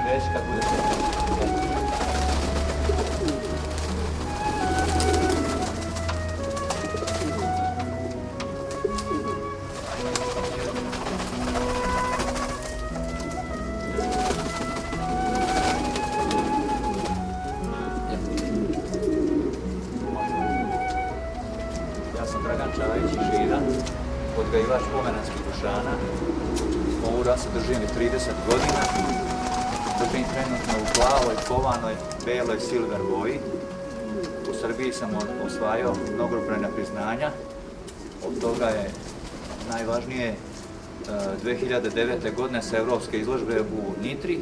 Reći kad bude sve. Ja sam Dragan Čajić iz Žira, odgajivač pomenanskih dušana. Ovu rasu držim i 30 godina. Držim trenutno u plavoj, kovanoj, beloj, silver boji. U Srbiji sam osvajao mnogobrojna priznanja. Od toga je najvažnije 2009. godine sa evropske izložbe u Nitri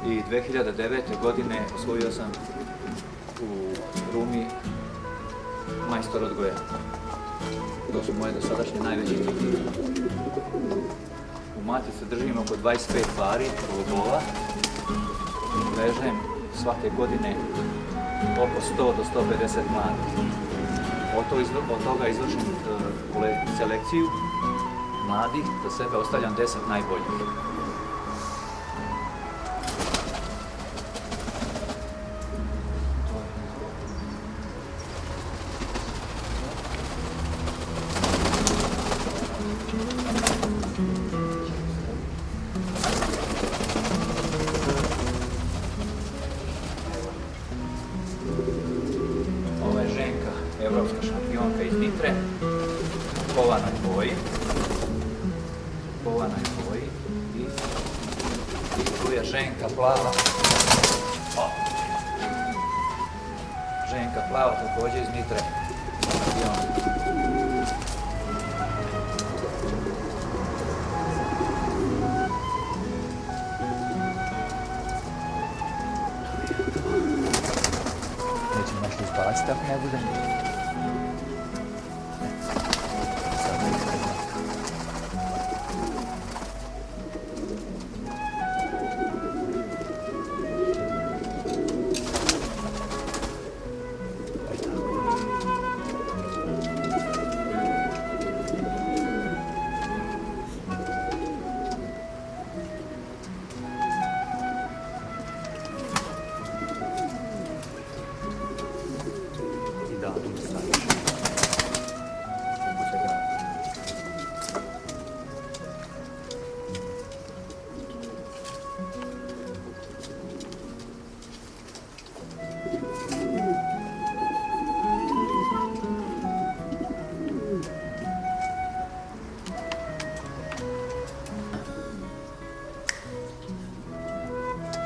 i 2009. godine osvojio sam u Rumi majstor odgoja. To su moje dosadašnje najveće titule. U matici držim oko 25 pari golubova. Vežem svake godine oko 100 do 150 mladih. Od toga izvršim selekciju mladih, za sebe ostavljam 10 najboljih. Ovo je Ženka, evropska šampionka iz Nitre, kovanoj boji. I tu je Ženka plava. Ženka plava također iz Nitre. Nećemo nešto izbaciti ako ne bude.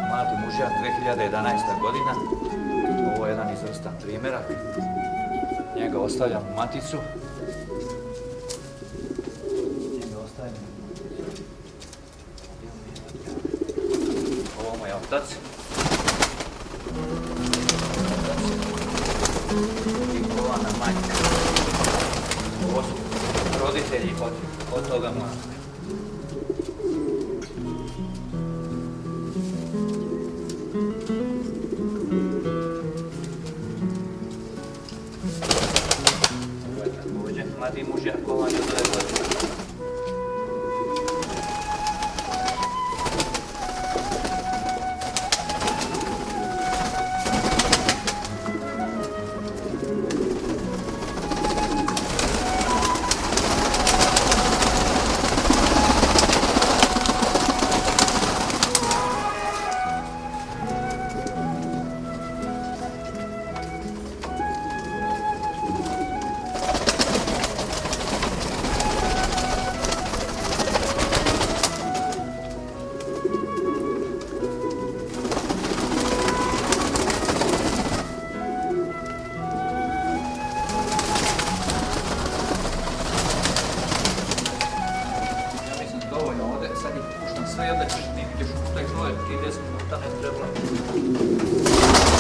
Mladi mužjak, 2011. godina. Ovo je jedan izvrstan primjerak. Njega ostavljam u maticu. Ovo moj otac. I kovana majka. Ovo su roditelji od toga mladog. Mladi mužjak kovan od ove godine. sve jedno ćeš, ti ćeš u taj projekt, ti 10 minuta ne treba.